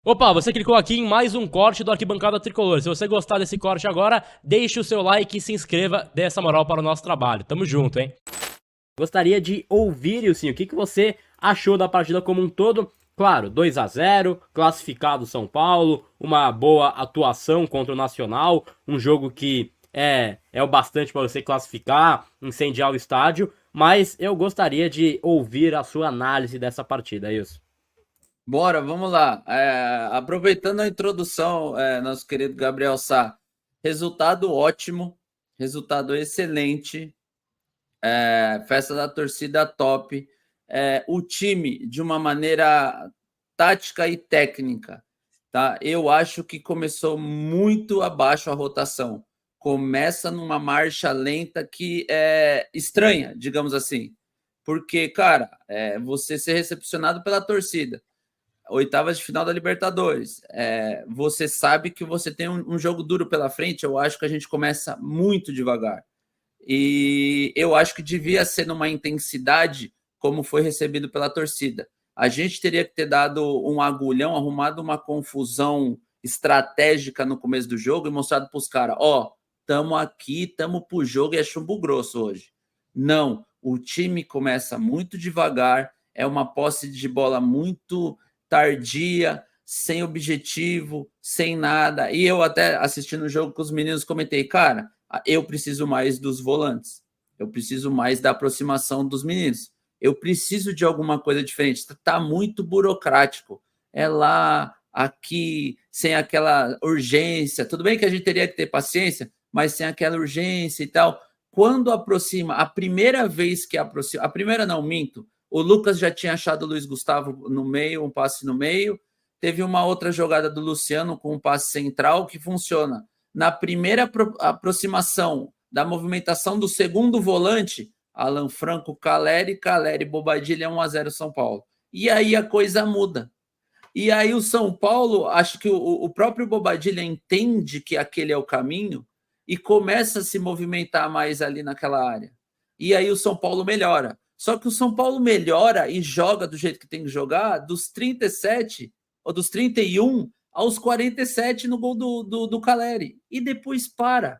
Opa, você clicou aqui em mais um corte do Arquibancada Tricolor. Se você gostar desse corte agora, deixe o seu like e se inscreva, dê essa moral para o nosso trabalho. Tamo junto, hein? Gostaria de ouvir, Ilcinho, o que você achou da partida como um todo? Claro, 2-0, classificado São Paulo, uma boa atuação contra o Nacional, um jogo que é o bastante para você classificar, incendiar o estádio, mas eu gostaria de ouvir a sua análise dessa partida, Ilson. Bora, vamos lá. Aproveitando a introdução, nosso querido Gabriel Sá, resultado ótimo, resultado excelente, festa da torcida top, o time de uma maneira tática e técnica, tá? Eu acho que começou muito abaixo a rotação. Começa numa marcha lenta que é estranha, digamos assim. Porque, cara, você ser recepcionado pela torcida, oitavas de final da Libertadores. Você sabe que você tem um jogo duro pela frente. Eu acho que a gente começa muito devagar. E eu acho que devia ser numa intensidade como foi recebido pela torcida. A gente teria que ter dado um agulhão, arrumado uma confusão estratégica no começo do jogo e mostrado para os caras: ó, estamos aqui, estamos para o jogo e é chumbo grosso hoje. Não, o time começa muito devagar, é uma posse de bola muito tardia, sem objetivo, sem nada. E eu até assistindo o jogo com os meninos comentei, cara, eu preciso mais dos volantes. Eu preciso mais da aproximação dos meninos. Eu preciso de alguma coisa diferente. Tá muito burocrático. É lá, aqui, sem aquela urgência. Tudo bem que a gente teria que ter paciência, mas sem aquela urgência e tal. Quando aproxima, a primeira vez que aproxima, a primeira não, minto, o Lucas já tinha achado o Luiz Gustavo no meio, um passe no meio. Teve uma outra jogada do Luciano com um passe central que funciona. Na primeira aproximação da movimentação do segundo volante, Alan Franco, Caleri, Bobadilha, 1-0 São Paulo. E aí a coisa muda. E aí o São Paulo, acho que o próprio Bobadilha entende que aquele é o caminho e começa a se movimentar mais ali naquela área. E aí o São Paulo melhora. Só que o São Paulo melhora e joga do jeito que tem que jogar dos 37 ou dos 31 aos 47 no gol do Caleri. E depois para.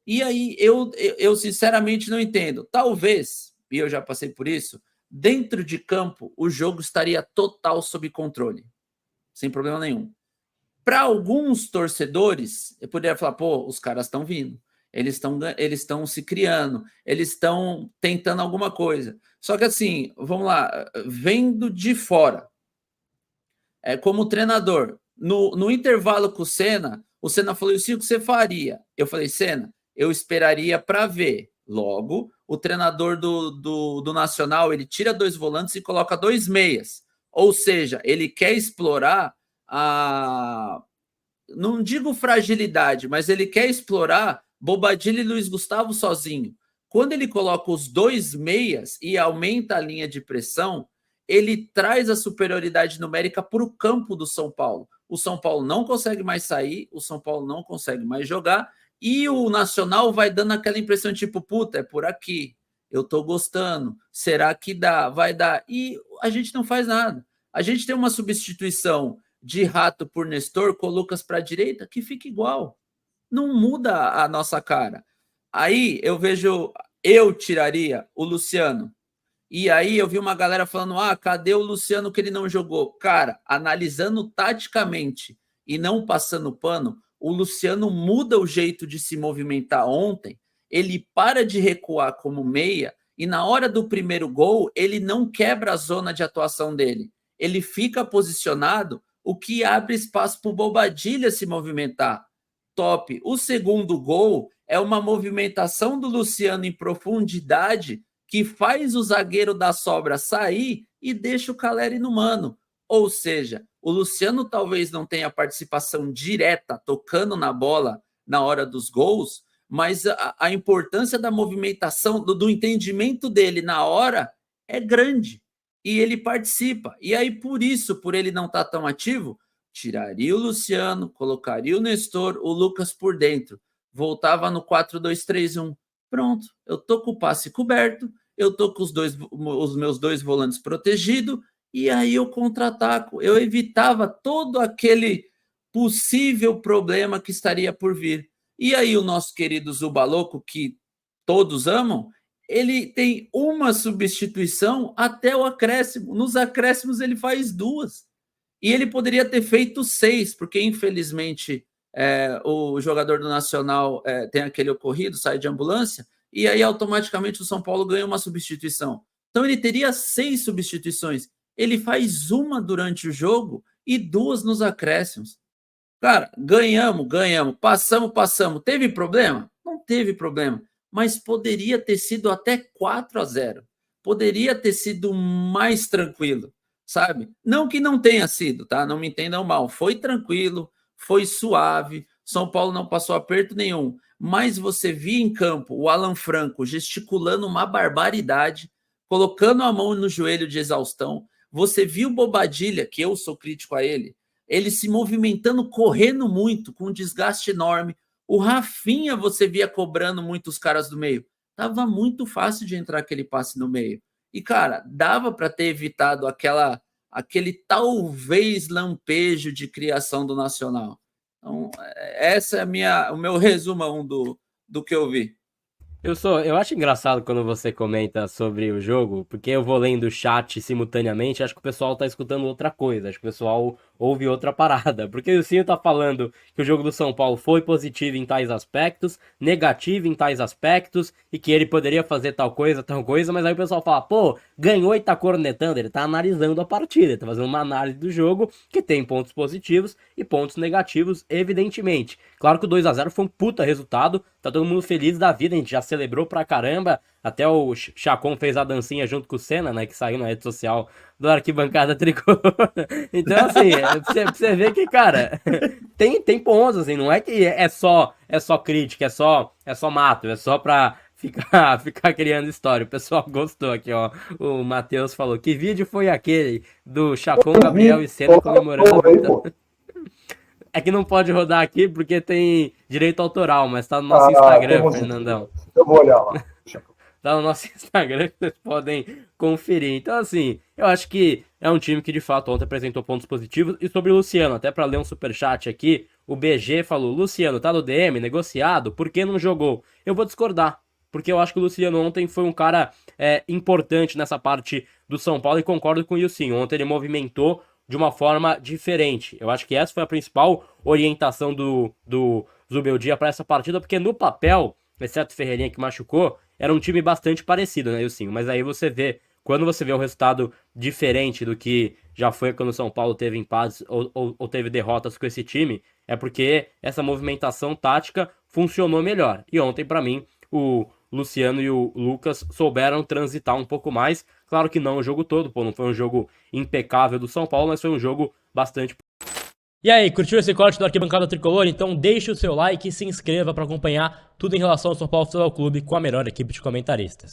E aí eu sinceramente não entendo. Talvez, e eu já passei por isso, dentro de campo o jogo estaria total sob controle. Sem problema nenhum. Para alguns torcedores, eu poderia falar, pô, os caras estão vindo, eles estão se criando, eles estão tentando alguma coisa. Só que assim, vamos lá, vendo de fora, como treinador, no intervalo com o Senna falou, assim, o que você faria? Eu falei, Senna, eu esperaria para ver. Logo, o treinador do Nacional, ele tira 2 volantes e coloca 2 meias. Ou seja, ele quer explorar a... Não digo fragilidade, mas ele quer explorar Bobadilha e Luiz Gustavo sozinho. Quando ele coloca os 2 meias e aumenta a linha de pressão, ele traz a superioridade numérica para o campo do São Paulo. O São Paulo não consegue mais sair, o São Paulo não consegue mais jogar, e o Nacional vai dando aquela impressão tipo, puta, é por aqui, eu tô gostando, será que dá? Vai dar. E a gente não faz nada. A gente tem uma substituição de Rato por Nestor, com o Lucas para a direita, que fica igual. Não muda a nossa cara. Aí eu tiraria o Luciano. E aí eu vi uma galera falando, cadê o Luciano que ele não jogou? Cara, analisando taticamente e não passando pano, o Luciano muda o jeito de se movimentar ontem, ele para de recuar como meia e na hora do primeiro gol, ele não quebra a zona de atuação dele. Ele fica posicionado, o que abre espaço para o Bobadilha se movimentar. Top. O segundo gol é uma movimentação do Luciano em profundidade que faz o zagueiro da sobra sair e deixa o Caleri no mano. Ou seja, o Luciano talvez não tenha participação direta tocando na bola na hora dos gols, mas a importância da movimentação, do entendimento dele na hora é grande. E ele participa. E aí, por ele não estar tão ativo, tiraria o Luciano, colocaria o Nestor, o Lucas por dentro. Voltava no 4-2-3-1. Pronto, eu tô com o passe coberto, eu tô com os meus 2 volantes protegidos e aí eu contra-ataco, eu evitava todo aquele possível problema que estaria por vir. E aí o nosso querido Zubaloco, que todos amam, ele tem uma substituição até o acréscimo. Nos acréscimos ele faz 2. E ele poderia ter feito 6, porque infelizmente o jogador do Nacional tem aquele ocorrido, sai de ambulância, e aí automaticamente o São Paulo ganha uma substituição. Então ele teria 6 substituições. Ele faz uma durante o jogo e 2 nos acréscimos. Cara, ganhamos, passamos. Teve problema? Não teve problema, mas poderia ter sido até 4-0. Poderia ter sido mais tranquilo, sabe? Não que não tenha sido, tá? Não me entendam mal. Foi tranquilo, foi suave. São Paulo não passou aperto nenhum. Mas você via em campo o Alan Franco gesticulando uma barbaridade, colocando a mão no joelho de exaustão. Você viu o Bobadilha, que eu sou crítico a ele se movimentando, correndo muito, com um desgaste enorme. O Rafinha, você via cobrando muito os caras do meio. Tava muito fácil de entrar aquele passe no meio. E, cara, dava para ter evitado aquele talvez lampejo de criação do Nacional. Então, essa é o meu resumo do que eu vi. Eu acho engraçado quando você comenta sobre o jogo, porque eu vou lendo o chat simultaneamente, acho que o pessoal tá escutando outra coisa, acho que o pessoal ouve outra parada, porque o Cinho tá falando que o jogo do São Paulo foi positivo em tais aspectos, negativo em tais aspectos, e que ele poderia fazer tal coisa, mas aí o pessoal fala, pô, ganhou e tá cornetando, ele tá analisando a partida, ele tá fazendo uma análise do jogo, que tem pontos positivos e pontos negativos, evidentemente. Claro que o 2-0 foi um puta resultado, tá todo mundo feliz da vida, a gente já celebrou pra caramba, até o Chacon fez a dancinha junto com o Senna, né, que saiu na rede social do Arquibancada Tricolor. Então, assim, pra você ver que, cara, tem pontos, assim, não é que é só crítica, é só mato, é só pra ficar criando história. O pessoal gostou aqui, ó. O Matheus falou, que vídeo foi aquele do Chacon, Gabriel e Senna comemorando a vitória? É que não pode rodar aqui porque tem direito autoral, mas tá no nosso Instagram, Fernandão. Eu vou olhar lá. Tá no nosso Instagram que vocês podem conferir. Então, assim, eu acho que é um time que de fato ontem apresentou pontos positivos. E sobre o Luciano, até pra ler um superchat aqui, o BG falou: Luciano, tá no DM, negociado, por que não jogou? Eu vou discordar, porque eu acho que o Luciano ontem foi um cara importante nessa parte do São Paulo e concordo com o Ilcinho. Ontem ele movimentou de uma forma diferente. Eu acho que essa foi a principal orientação do Zubeldia para essa partida, porque no papel, exceto o Ferreirinha que machucou, era um time bastante parecido, né, Ilcinho? Mas aí você vê, quando você vê um resultado diferente do que já foi quando o São Paulo teve empates ou teve derrotas com esse time, é porque essa movimentação tática funcionou melhor. E ontem, para mim, o Luciano e o Lucas souberam transitar um pouco mais. Claro que não o jogo todo, pô, não foi um jogo impecável do São Paulo, mas foi um jogo bastante... E aí, curtiu esse corte do Arquibancada Tricolor? Então deixe o seu like e se inscreva para acompanhar tudo em relação ao São Paulo Futebol Clube com a melhor equipe de comentaristas.